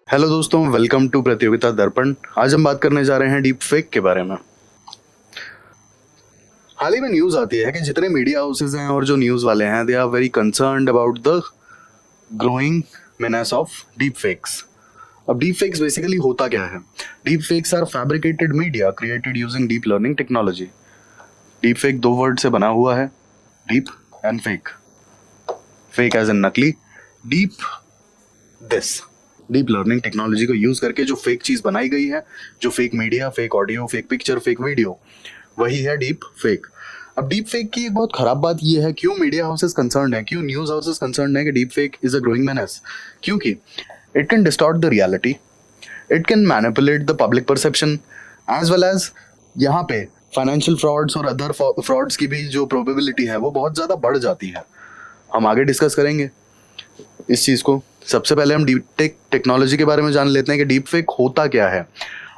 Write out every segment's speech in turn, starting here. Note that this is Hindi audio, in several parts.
हेलो दोस्तों, वेलकम टू प्रतियोगिता दर्पण। आज हम बात करने जा रहे हैं डीप फेक के बारे में। हाल ही में न्यूज आती है कि जितने मीडिया हाउसेज हैं और जो न्यूज वाले हैं, they are very concerned about the growing menace of deep fakes. अब डीप फेक्स बेसिकली होता क्या है? Deep fakes are fabricated media created using deep learning technology. Deep fake दो वर्ड से बना हुआ है, deep and fake. Fake as in नकली, deep this. Deep learning technology को यूज करके जो फेक चीज बनाई गई है, जो fake media, fake audio, fake picture, fake video, वही है डीप फेक। अब डीप फेक की एक बहुत खराब बात यह है, क्यों मीडिया हाउसेस कंसर्न्ड है, क्यों न्यूज हाउसेस कंसर्न्ड है कि deep fake is a growing menace? क्योंकि it can distort the reality, it can manipulate the public perception, as well as यहाँ पे फाइनेंशियल फ्रॉड्स और अदर फ्रॉड्स की भी जो प्रोबेबिलिटी है वो बहुत ज्यादा बढ़ जाती है। हम आगे डिस्कस करेंगे इस चीज को। सबसे पहले हम डीप टेक टेक्नोलॉजी के बारे में जान लेते हैं कि डीप फेक होता क्या है।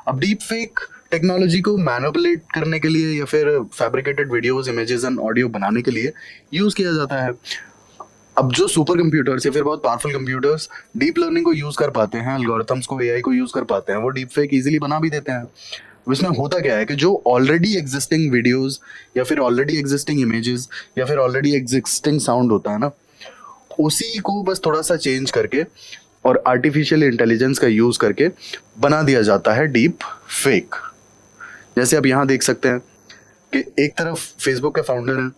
अब डीप फेक टेक्नोलॉजी को मैनिपुलेट करने के लिए या फिर fabricated videos, images and audio बनाने के लिए यूज किया जाता है। अब जो सुपर कंप्यूटर्स या फिर बहुत पावरफुल कंप्यूटर्स डीप लर्निंग को यूज कर पाते हैं, एल्गोरिथम्स को, एआई को यूज कर पाते हैं, वो डीप फेक इजीली बना भी देते हैं। इसमें होता क्या है कि जो ऑलरेडी एग्जिस्टिंग वीडियोस या फिर ऑलरेडी एग्जिस्टिंग इमेजेस या फिर ऑलरेडी एग्जिस्टिंग साउंड होता है ना, उसी को बस थोड़ा सा चेंज करके और आर्टिफिशियल इंटेलिजेंस का यूज करके बना दिया जाता है डीप फेक। जैसे आप यहाँ देख सकते हैं कि एक तरफ फेसबुक के फाउंडर हैं,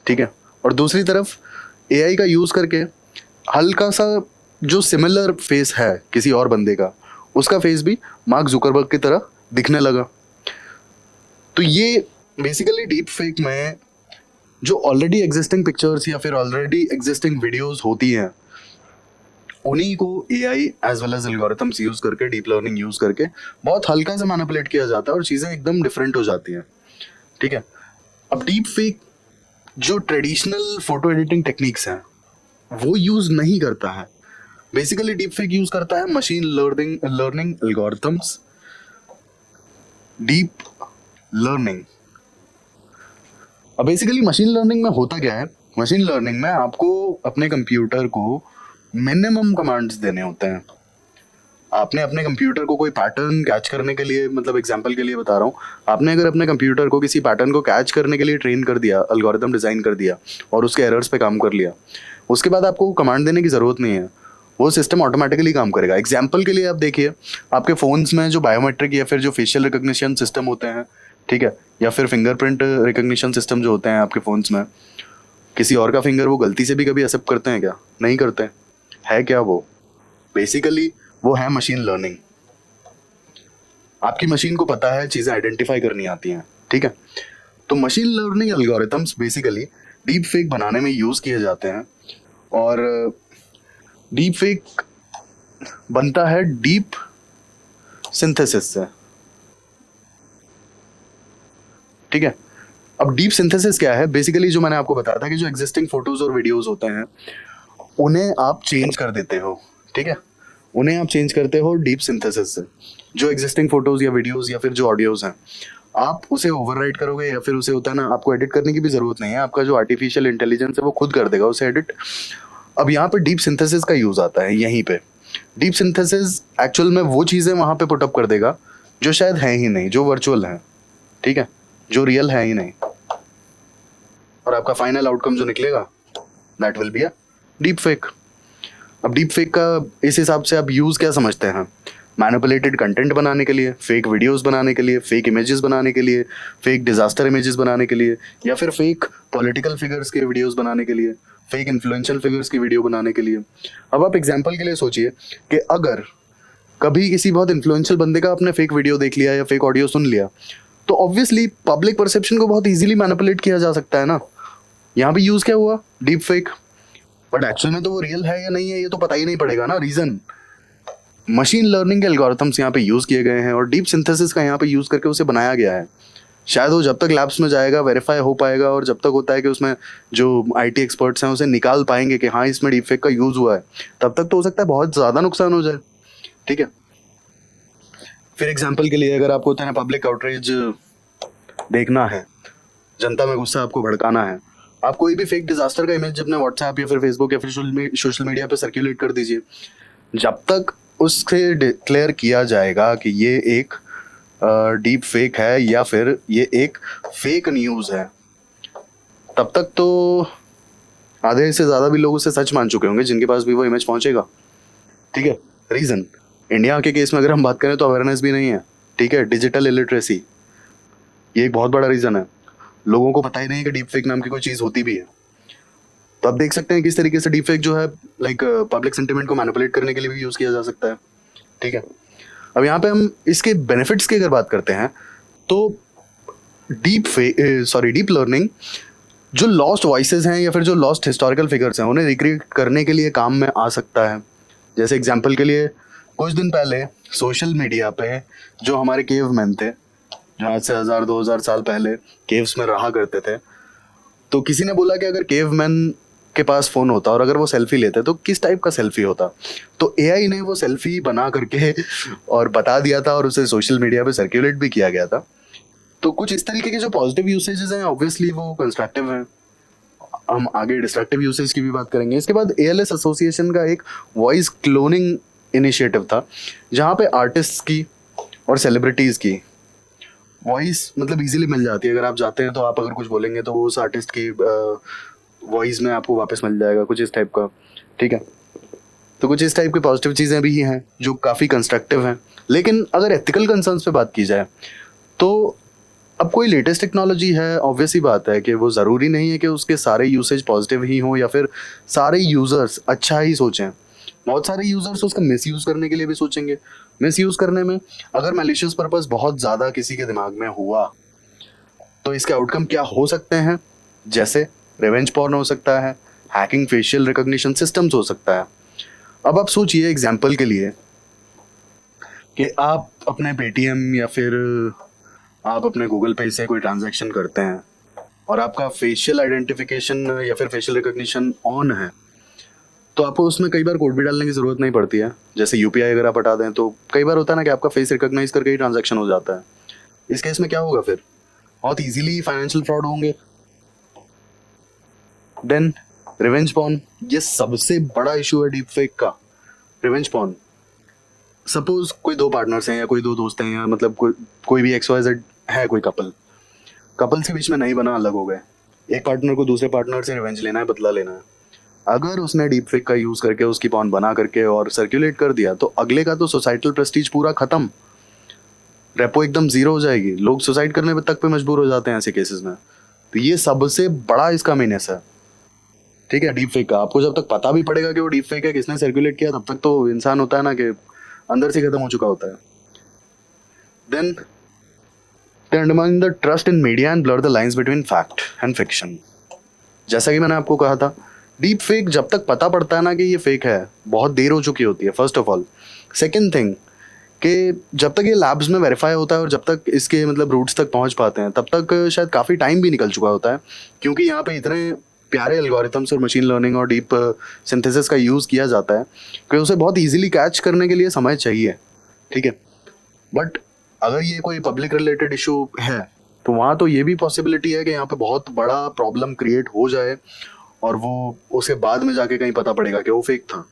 ठीक है, और दूसरी तरफ एआई का यूज करके हल्का सा जो सिमिलर फेस है किसी और बंदे का, उसका फेस भी मार्क जुकरबर्ग की तरह दिखने लगा। तो ये बेसिकली डीप फेक में जो ऑलरेडी एग्जिस्टिंग पिक्चर्स या फिर ऑलरेडी एग्जिस्टिंग वीडियोस होती हैं, उन्हीं को AI as well as algorithms use करके, डीप लर्निंग यूज करके बहुत हल्का से मैनिपुलेट किया जाता है और चीजें एकदम डिफरेंट हो जाती हैं, ठीक है। अब डीप फेक जो ट्रेडिशनल फोटो एडिटिंग टेक्निक्स हैं वो यूज नहीं करता है। बेसिकली डीप फेक यूज करता है machine learning algorithms. Deep learning, अब बेसिकली मशीन लर्निंग में होता क्या है? मशीन लर्निंग में आपको अपने कंप्यूटर को मिनिमम कमांड्स देने होते हैं। आपने अपने कंप्यूटर को कोई पैटर्न कैच करने के लिए, मतलब एग्जांपल के लिए बता रहा हूँ, आपने अगर अपने कंप्यूटर को किसी पैटर्न को कैच करने के लिए ट्रेन कर दिया, एल्गोरिथम डिजाइन कर दिया और उसके एरर्स पे काम कर लिया, उसके बाद आपको कमांड देने की जरूरत नहीं है, वो सिस्टम ऑटोमेटिकली काम करेगा। एग्जाम्पल के लिए आप देखिए, आपके फोन्स में जो बायोमेट्रिक या फिर जो फेशियल रिकॉग्निशन सिस्टम होते हैं, ठीक है, या फिर फिंगरप्रिंट रिकॉग्निशन सिस्टम जो होते हैं आपके फोन्स में, किसी और का फिंगर वो गलती से भी कभी एक्सेप्ट करते हैं क्या? नहीं करते। है क्या वो? बेसिकली वो है मशीन लर्निंग। आपकी मशीन को पता है चीजें आइडेंटिफाई करनी आती हैं, ठीक है। तो machine learning algorithms basically deep fake बनाने में यूज किए जाते हैं और डीप फेक बनता है डीप सिंथेसिस से, ठीक है। अब डीप सिंथेसिस क्या है? बेसिकली जो मैंने आपको बताया था कि जो एग्जिस्टिंग फोटोज और वीडियोस होते हैं उन्हें आप चेंज कर देते हो, ठीक है, उन्हें आप चेंज करते हो डीप सिंथेसिस से। जो एग्जिस्टिंग फोटोज या वीडियोस या फिर जो ऑडियोज हैं, आप उसे ओवरराइट करोगे या फिर उसे होता है ना, आपको एडिट करने की भी जरूरत नहीं है, आपका जो आर्टिफिशियल इंटेलिजेंस है वो खुद कर देगा उसे एडिट। अब यहाँ पर डीप सिंथेसिस का यूज आता है। यहीं पे डीप सिंथेसिस एक्चुअल में वो चीजें वहां पे पुटअप कर देगा जो शायद है ही नहीं, जो वर्चुअल है, ठीक है, जो रियल है ही नहीं, और आपका फाइनल आउटकम जो निकलेगा that will be a deep fake. अब डीप फेक का इस हिसाब से आप यूज क्या समझते हैं? मैनिपुलेटेड कंटेंट बनाने के लिए, फेक वीडियोस बनाने के लिए, फेक इमेजेस बनाने के लिए, फेक डिजास्टर इमेजेस बनाने के लिए, या फिर फेक पॉलिटिकल फिगर्स के वीडियोस बनाने के लिए, फेक इन्फ्लुएंशियल फिगर्स की वीडियो बनाने के लिए। अब आप एग्जाम्पल के लिए सोचिए कि अगर कभी किसी बहुत इन्फ्लुएंशियल बंदे का आपने फेक वीडियो देख लिया या फेक ऑडियो सुन लिया, तो ऑब्वियसली पब्लिक परसेप्शन को बहुत इजीली मैनिपुलेट किया जा सकता है ना। यहाँ भी यूज क्या हुआ? Deep fake. बट एक्चुअल में तो वो रियल है या नहीं है ये तो पता ही नहीं पड़ेगा ना। रीजन, मशीन लर्निंग के एल्गोरिथम्स यहाँ पे यूज किए गए हैं और डीप सिंथेसिस का यहाँ पे यूज करके उसे बनाया गया है। शायद वो जब तक लैब्स में जाएगा वेरीफाई हो पाएगा, और जब तक होता है कि उसमें जो आईटी एक्सपर्ट्स हैं उसे निकाल पाएंगे कि हाँ इसमें डीप फेक का यूज हुआ है, तब तक तो हो सकता है बहुत ज्यादा नुकसान हो जाए, ठीक है। फिर एग्जाम्पल के लिए अगर आपको होता है ना पब्लिक आउटरीच देखना है, जनता में गुस्सा आपको भड़काना है, आप कोई भी फेक डिजास्टर का इमेज अपने व्हाट्सएप या फिर फेसबुक या फिर सोशल मीडिया पे सर्कुलेट कर दीजिए। जब तक उससे डिक्लेयर किया जाएगा कि ये एक डीप फेक है या फिर ये एक फेक न्यूज़ है। तब तक तो आधे से ज़्यादा भी लोग उसे सच मान चुके होंगे जिनके पास भी वो इमेज पहुंचेगा। ठीक है। रीज़न, इंडिया के केस में अगर हम बात करें तो अवेयरनेस भी नहीं है। ठीक है, डिजिटल इलिटरेसी ये एक बहुत बड़ा रीज़न है। लोगों को पता ही नहीं है कि डीप फेक नाम की कोई चीज़ होती भी है। तो आप देख सकते हैं किस तरीके से डीप फेक जो है लाइक पब्लिक सेंटिमेंट को मैनिपुलेट करने के लिए भी यूज़ किया जा सकता है। ठीक है। अब यहाँ पे हम इसके बेनिफिट्स की अगर बात करते हैं तो डीप लर्निंग जो लॉस्ट वॉइसेस हैं या फिर जो लॉस्ट हिस्टोरिकल फिगर्स हैं उन्हें रिक्रिएट करने के लिए काम में आ सकता है। जैसे एग्जांपल के लिए कुछ दिन पहले सोशल मीडिया पे जो हमारे केव मैन थे, जो आज से 1000-2000 साल पहले केव्स में रहा करते थे, तो किसी ने बोला कि अगर केव मैन के पास फ़ोन होता और अगर वो सेल्फी लेते तो किस टाइप का सेल्फी होता। तो एआई ने वो सेल्फी बना करके और बता दिया था और उसे सोशल मीडिया पे सर्कुलेट भी किया गया था। तो कुछ इस तरीके के जो पॉजिटिव यूसेजेस हैं ऑब्वियसली वो कंस्ट्रक्टिव हैं। हम आगे डिस्ट्रक्टिव यूसेज की भी बात करेंगे। इसके बाद एएलएस एसोसिएशन का एक वॉइस क्लोनिंग इनिशिएटिव था जहाँ पे आर्टिस्ट्स की और सेलिब्रिटीज़ की वॉइस मतलब इजीली मिल जाती है। अगर आप जाते हैं तो आप अगर कुछ बोलेंगे तो वो उस आर्टिस्ट की वॉइस में आपको वापस मिल जाएगा, कुछ इस टाइप का। ठीक है। तो कुछ इस टाइप की पॉजिटिव चीज़ें भी हैं जो काफ़ी कंस्ट्रक्टिव हैं। लेकिन अगर एथिकल कंसर्न्स पे बात की जाए तो अब कोई लेटेस्ट टेक्नोलॉजी है, ऑब्वियस ही बात है कि वो ज़रूरी नहीं है कि उसके सारे यूसेज पॉजिटिव ही हों या फिर सारे यूज़र्स अच्छा ही सोचें। बहुत सारे यूज़र्स उसका मिसयूज़ करने के लिए भी सोचेंगे। मिसयूज़ करने में अगर मैलिशियस पर्पस बहुत ज़्यादा किसी के दिमाग में हुआ तो इसके आउटकम क्या हो सकते हैं, जैसे रिवेंज पॉर्न हो सकता है, हैकिंग फेशियल रिकॉग्निशन सिस्टम्स हो सकता है। अब आप सोचिए एग्जाम्पल के लिए कि आप अपने पेटीएम या फिर आप अपने गूगल पे से कोई ट्रांजैक्शन करते हैं और आपका फेशियल आइडेंटिफिकेशन या फिर फेशियल रिकॉग्निशन ऑन है, तो आपको उसमें कई बार कोड भी डालने की ज़रूरत नहीं पड़ती है। जैसे यूपीआई अगर आप हटा दें तो कई बार होता है ना कि आपका फेस रिकॉग्नाइज करके ही ट्रांजैक्शन हो जाता है। इस केस में क्या होगा फिर, बहुत इजीली फाइनेंशियल फ्रॉड होंगे। देन रिवेंज पॉर्न, ये सबसे बड़ा इशू है डीप फेक का, रिवेंज पॉर्न। सपोज कोई दो पार्टनर्स हैं या कोई दो दोस्त हैं या मतलब कोई भी XYZ है, कोई कपल्स के बीच में नहीं बना, अलग हो गए। एक पार्टनर को दूसरे पार्टनर से रिवेंज लेना है, बदला लेना है। अगर उसने डीप फेक का यूज़ करके उसकी पॉर्न बना करके और सर्कुलेट कर दिया तो अगले का तो सोसाइटल प्रेस्टीज पूरा खत्म, रेपो एकदम जीरो हो जाएगी। लोग सुसाइड करने तक पे मजबूर हो जाते हैं ऐसे केसेस में। तो ये सबसे बड़ा इसका मीनस है। ठीक है। डीप फेक का आपको जब तक पता भी पड़ेगा कि वो डीप फेक है, किसने सर्कुलेट किया, तब तक तो इंसान होता है ना कि अंदर से खत्म हो चुका होता है। Then they undermine the trust in media and blur the lines between fact and fiction। जैसा कि मैंने आपको कहा था, डीप फेक जब तक पता पड़ता है ना कि ये फेक है, बहुत देर हो चुकी होती है, first of all. Second thing कि जब तक ये लैब्स में वेरीफाई होता है और जब तक इसके मतलब रूट्स तक पहुंच पाते हैं तब तक शायद काफ़ी टाइम भी निकल चुका होता है, क्योंकि यहाँ पे इतने प्यारे एल्गोरिथम्स और मशीन लर्निंग और डीप सिंथेसिस का यूज़ किया जाता है कि उसे बहुत ईजिली कैच करने के लिए समय चाहिए। ठीक है। बट अगर ये कोई पब्लिक रिलेटेड इशू है तो वहाँ तो ये भी पॉसिबिलिटी है कि यहाँ पे बहुत बड़ा प्रॉब्लम क्रिएट हो जाए और वो उसके बाद में जाके कहीं पता पड़ेगा कि वो फेक था।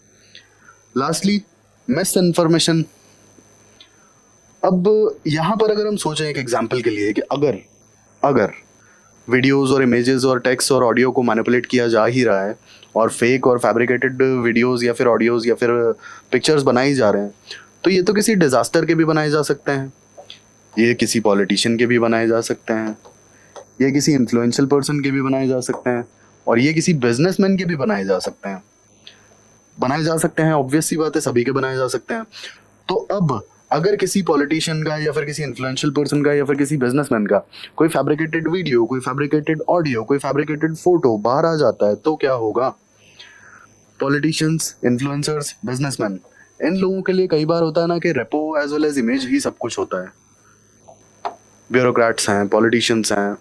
Lastly miss information. अब यहाँ पर अगर हम सोचें एक एग्जांपल के लिए कि अगर वीडियोस और इमेजेस और टेक्स्ट और ऑडियो को मैनिपुलेट किया जा ही रहा है और फेक और फैब्रिकेटेड वीडियोस या फिर ऑडियोज या फिर पिक्चर्स बनाई जा रहे हैं, तो ये तो किसी डिज़ास्टर के भी बनाए जा सकते हैं, ये किसी पॉलिटिशियन के भी बनाए जा सकते हैं, ये किसी इन्फ्लुएंशियल पर्सन के भी बनाए जा सकते हैं और ये किसी बिजनेसमैन के भी बनाए जा सकते हैं। ऑब्वियस सी बात है, सभी के बनाए जा सकते हैं। तो अब अगर किसी पॉलिटिशियन का या फिर किसी इन्फ्लुएंशियल पर्सन का या फिर किसी बिजनेसमैन का कोई फैब्रिकेटेड वीडियो, कोई फैब्रिकेटेड ऑडियो, कोई फैब्रिकेटेड फोटो बाहर आ जाता है तो क्या होगा। पॉलिटिशियंस, इन्फ्लुएंसर्स, बिजनेसमैन, इन लोगों के लिए कई बार होता है ना कि repo as well as image ही सब कुछ होता है। ब्यूरोक्रेट्स हैं, पॉलिटिशियंस हैं,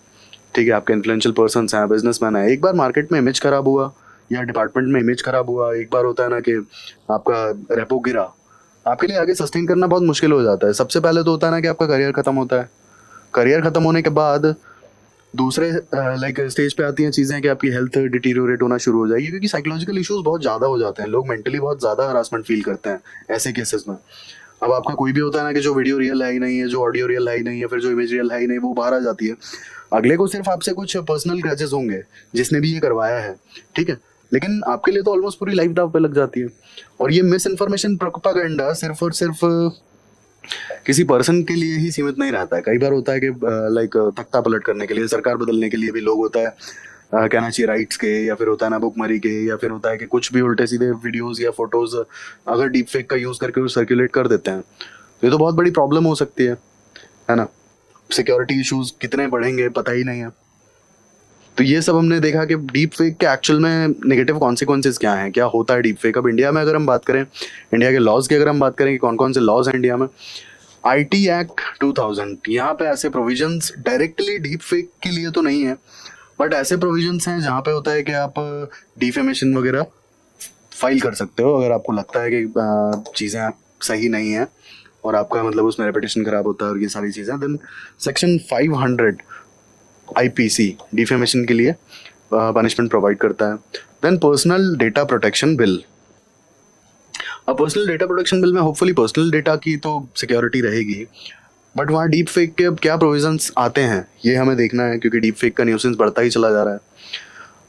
ठीक है, आपके इन्फ्लुएंशियल पर्सन्स हैं, बिजनेसमैन हैं। एक बार मार्केट में इमेज खराब हुआ या डिपार्टमेंट में इमेज खराब हुआ, एक बार होता है ना कि आपका रेपो गिरा, आपके लिए आगे सस्टेन करना बहुत मुश्किल हो जाता है। सबसे पहले तो होता है ना कि आपका करियर खत्म होता है। करियर खत्म होने के बाद दूसरे लाइक स्टेज पे आती हैं चीज़ें कि आपकी हेल्थ डिटीरियोरेट होना शुरू हो जाएगी, क्योंकि साइकोलॉजिकल इश्यूज बहुत ज़्यादा हो जाते हैं, लोग मेंटली बहुत ज़्यादा हरासमेंट फील करते हैं ऐसे केसेस में। अब आपका कोई भी होता है ना कि जो वीडियो रियल है ही नहीं है, जो ऑडियो रियल है ही नहीं है, फिर जो इमेज रियल है ही नहीं, वो बाहर आ जाती है। अगले को सिर्फ आपसे कुछ पर्सनल ग्रजेस होंगे जिसने भी ये करवाया है, ठीक है, लेकिन आपके लिए तो ऑलमोस्ट पूरी लाइफ दाव पे लग जाती है। और ये मिस इन्फॉर्मेशन प्रोपेगेंडा सिर्फ और सिर्फ किसी पर्सन के लिए ही सीमित नहीं रहता है। कई बार होता है कि लाइक तख्ता पलट करने के लिए, सरकार बदलने के लिए भी लोग होता है कहना चाहिए राइट्स के, या फिर होता है ना भुखमरी के, या फिर होता है कि कुछ भी उल्टे सीधे वीडियोस या फोटोज अगर डीप फेक का यूज करके सर्कुलेट कर देते हैं, तो ये तो बहुत बड़ी प्रॉब्लम हो सकती है ना। सिक्योरिटी इश्यूज कितने बढ़ेंगे पता ही नहीं है। तो ये सब हमने देखा कि डीप फेक के एक्चुअल में नेगेटिव कॉन्सिक्वेंसेज क्या हैं, क्या होता है डीप फेक। अब इंडिया में अगर हम बात करें, इंडिया के लॉज की अगर हम बात करें कि कौन कौन से लॉज हैं इंडिया में, आईटी एक्ट 2000, यहाँ पे ऐसे प्रोविजंस डायरेक्टली डीप फेक के लिए तो नहीं है, बट ऐसे प्रोविजंस हैं जहाँ पे होता है कि आप डिफेमेशन वगैरह फाइल कर सकते हो अगर आपको लगता है कि चीज़ें सही नहीं है और आपका मतलब उसमें रेपुटेशन खराब होता है और ये सारी चीज़ें। देन सेक्शन 500 आईपीसी डिफेमेशन के लिए पनिशमेंट प्रोवाइड करता है। Then personal data protection bill. अब पर्सनल डेटा प्रोटेक्शन बिल में होपफुली पर्सनल डेटा की तो सिक्योरिटी रहेगी, बट वहाँ डीप फेक के अब क्या प्रोविजंस आते हैं ये हमें देखना है, क्योंकि डीप फेक का न्यूसेंस बढ़ता ही चला जा रहा है।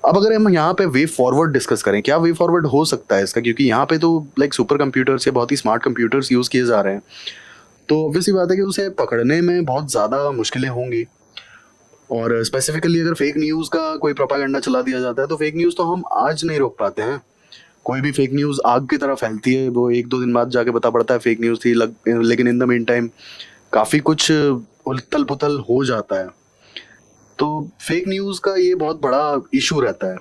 अब अगर हम यहाँ पे वे फॉरवर्ड डिस्कस करें, क्या वे फॉरवर्ड हो सकता है इसका, क्योंकि यहाँ पे तो लाइक सुपर कंप्यूटर्स या बहुत ही स्मार्ट कंप्यूटर्स यूज़ किए जा रहे हैं, तो ऑब्वियसली बात है कि उसे पकड़ने में बहुत ज़्यादा मुश्किलें होंगी। और स्पेसिफिकली अगर फेक न्यूज़ का कोई प्रोपागेंडा चला दिया जाता है, तो फेक न्यूज़ तो हम आज नहीं रोक पाते हैं। कोई भी फेक न्यूज़ आग की तरह फैलती है, वो 1-2 दिन बाद जाके पता पड़ता है फेक न्यूज़ थी, लेकिन इन द मीन टाइम काफ़ी कुछ उथल पुथल हो जाता है। तो फेक न्यूज़ का ये बहुत बड़ा इशू रहता है।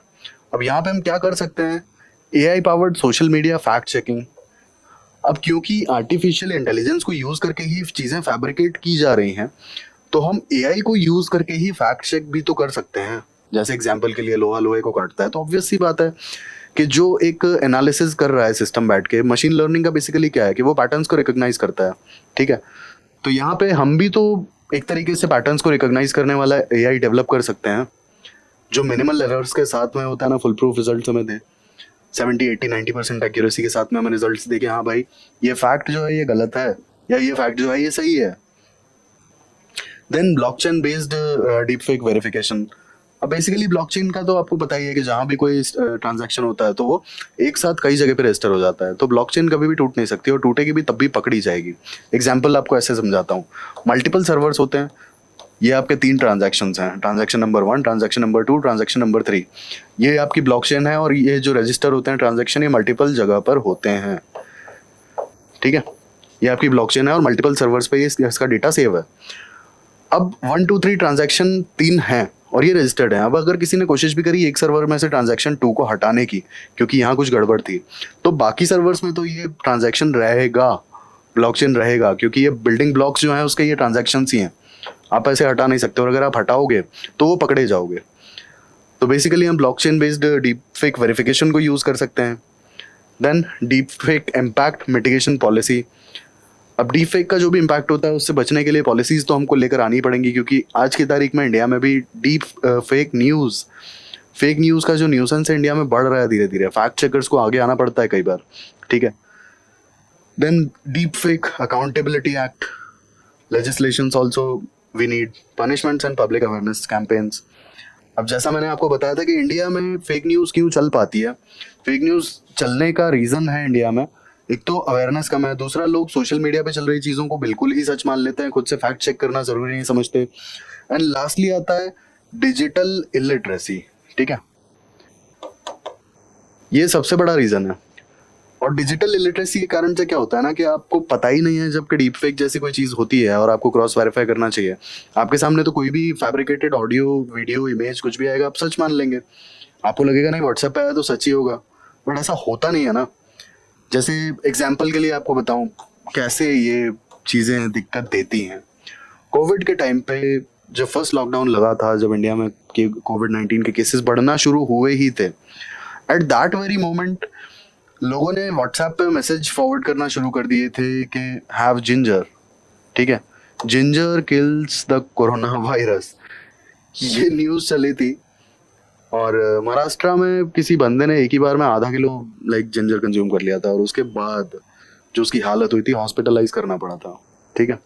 अब यहाँ पे हम क्या कर सकते हैं, AI powered social media fact checking. अब क्योंकि आर्टिफिशियल इंटेलिजेंस को यूज़ करके ही चीज़ें फैब्रिकेट की जा रही हैं, तो हम एआई को यूज़ करके ही फैक्ट चेक भी तो कर सकते हैं। जैसे एग्जाम्पल के लिए लोहा लोहे को काटता है, तो ऑब्वियस सी बात है कि जो एक एनालिसिस कर रहा है सिस्टम बैठ के, मशीन लर्निंग का बेसिकली क्या है कि वो पैटर्न्स को रिकॉग्नाइज करता है, ठीक है। तो यहाँ पे हम भी तो एक तरीके से पैटर्न्स को रिकॉग्नाइज करने वाला एआई डेवलप कर सकते हैं, जो मिनिमल एरर्स के साथ में होता है ना, फुल प्रूफ रिजल्ट हमें दे, 70-80-90% एक्यूरेसी के साथ में हमें रिजल्ट्स दे के हाँ भाई ये फैक्ट जो है ये गलत है, या ये फैक्ट जो है ये सही है। Then blockchain based deep fake verification. अब बेसिकली ब्लॉकचेन का तो आपको पता ही है कि जहाँ भी कोई ट्रांजैक्शन होता है तो वो एक साथ कई जगह पे रजिस्टर हो जाता है, तो ब्लॉकचेन कभी भी टूट नहीं सकती, और टूटेगी भी तब भी पकड़ी जाएगी। एग्जाम्पल आपको ऐसे समझाता हूँ, मल्टीपल सर्वर्स होते हैं, ये आपके 3 ट्रांजैक्शंस हैं, transaction number 1, transaction number 2, transaction number 3, ये आपकी ब्लॉकचेन है, और ये जो रजिस्टर होते हैं ट्रांजैक्शन, ये मल्टीपल जगह पर होते हैं, ठीक है। ये आपकी ब्लॉकचेन है और मल्टीपल सर्वर्स पे इसका डेटा सेव है। अब 1, 2, 3 ट्रांजैक्शन 3 हैं और ये रजिस्टर्ड है। अब अगर किसी ने कोशिश भी करी एक सर्वर में से ट्रांजैक्शन 2 को हटाने की, क्योंकि यहाँ कुछ गड़बड़ थी, तो बाकी सर्वर्स में तो ये ट्रांजैक्शन रहेगा, ब्लॉकचेन रहेगा, क्योंकि ये बिल्डिंग ब्लॉक्स जो हैं उसके ये ट्रांजैक्शंस ही हैं, आप ऐसे हटा नहीं सकते, और अगर आप हटाओगे तो वो पकड़े जाओगे। तो बेसिकली हम blockchain based deep fake verification को यूज़ कर सकते हैं। Then deep fake impact mitigation policy. अब डीप फेक का जो भी इम्पैक्ट होता है उससे बचने के लिए पॉलिसीज़ तो हमको लेकर आनी पड़ेंगी, क्योंकि आज की तारीख में इंडिया में भी डीप फेक न्यूज़ का जो न्यूसेंस है इंडिया में बढ़ रहा है धीरे धीरे। फैक्ट चेकर्स को आगे आना पड़ता है कई बार, ठीक है। Then deep fake accountability act legislations also we need, punishments and public awareness campaigns. अब जैसा मैंने आपको बताया था कि इंडिया में फेक न्यूज़ क्यों चल पाती है, फेक न्यूज़ चलने का रीज़न है इंडिया में, एक तो अवेयरनेस कम है, दूसरा लोग सोशल मीडिया पे चल रही चीज़ों को बिल्कुल ही सच मान लेते हैं, खुद से फैक्ट चेक करना ज़रूरी नहीं समझते, एंड लास्टली आता है डिजिटल इलिटरेसी, ठीक है। ये सबसे बड़ा रीज़न है। और डिजिटल इलिटरेसी के कारण से क्या होता है ना कि आपको पता ही नहीं है जब कि डीप फेक जैसी कोई चीज़ होती है और आपको क्रॉस वेरीफाई करना चाहिए, आपके सामने तो कोई भी फैब्रिकेटेड ऑडियो वीडियो इमेज कुछ भी आएगा, आप सच मान लेंगे, आपको लगेगा नहीं व्हाट्सएप पे आया तो सच ही होगा, बट ऐसा होता नहीं है ना। जैसे एग्जाम्पल के लिए आपको बताऊं कैसे ये चीज़ें दिक्कत देती हैं। कोविड के टाइम पे जब फर्स्ट लॉकडाउन लगा था, जब इंडिया में कोविड-19 के केसेस बढ़ना शुरू हुए ही थे, एट दैट वेरी मोमेंट लोगों ने व्हाट्सएप पे मैसेज फॉरवर्ड करना शुरू कर दिए थे कि हैव जिंजर, ठीक है, ginger kills the corona virus. ये न्यूज़ चली थी और महाराष्ट्र में किसी बंदे ने एक ही बार में आधा किलो लाइक जिंजर कंज्यूम कर लिया था और उसके बाद जो उसकी हालत हुई थी हॉस्पिटलाइज करना पड़ा था, ठीक है।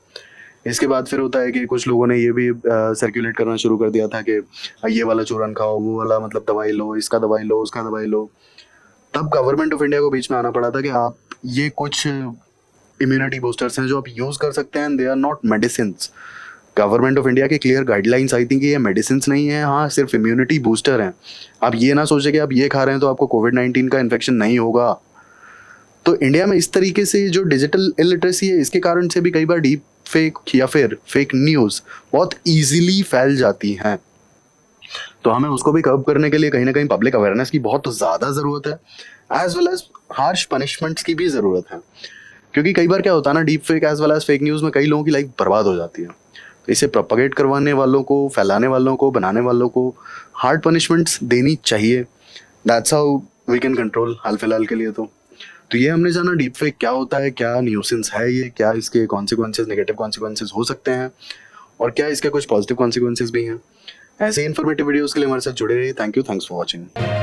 इसके बाद फिर होता है कि कुछ लोगों ने ये भी सर्कुलेट करना शुरू कर दिया था कि ये वाला चूरन खाओ, वो वाला मतलब दवाई लो, इसका दवाई लो, उसका दवाई लो। तब गवर्नमेंट ऑफ इंडिया को बीच में आना पड़ा था कि आप ये कुछ इम्यूनिटी बूस्टर्स हैं जो आप यूज़ कर सकते हैं, they are not medicines. Government of India की क्लियर गाइडलाइंस आई थी कि ये मेडिसिन नहीं है, हाँ सिर्फ इम्यूनिटी बूस्टर हैं। आप ये ना सोचें कि आप ये खा रहे हैं तो आपको कोविड-19 का इन्फेक्शन नहीं होगा। तो इंडिया में इस तरीके से जो डिजिटल इलिटरेसी है, इसके कारण से भी कई बार डीप फेक या फिर फेक न्यूज़ बहुत ईजिली फैल जाती हैं। तो हमें उसको भी कर्ब करने के लिए कहीं ना कहीं पब्लिक अवेयरनेस की बहुत ज़्यादा ज़रूरत है, as well as harsh punishments की भी ज़रूरत है। क्योंकि कई बार क्या होता है ना, deep fake as well as fake news में कई लोगों की लाइफ बर्बाद हो जाती है। तो इसे प्रोपगेट करवाने वालों को, फैलाने वालों को, बनाने वालों को हार्ड पनिशमेंट्स देनी चाहिए। That's how we can control हाल फिलहाल के लिए। तो ये हमने जाना डीप फेक क्या होता है, क्या न्यूसेंस है ये, क्या इसके कॉन्सिक्वेंसेज, नेगेटिव कॉन्सिक्वेंसेज हो सकते हैं और क्या इसके कुछ पॉजिटिव कॉन्सिक्वेंसेज भी हैं। ऐसे इन्फॉर्मेटिव वीडियोस के लिए हमारे साथ जुड़े रहिए। Thank you, thanks for watching.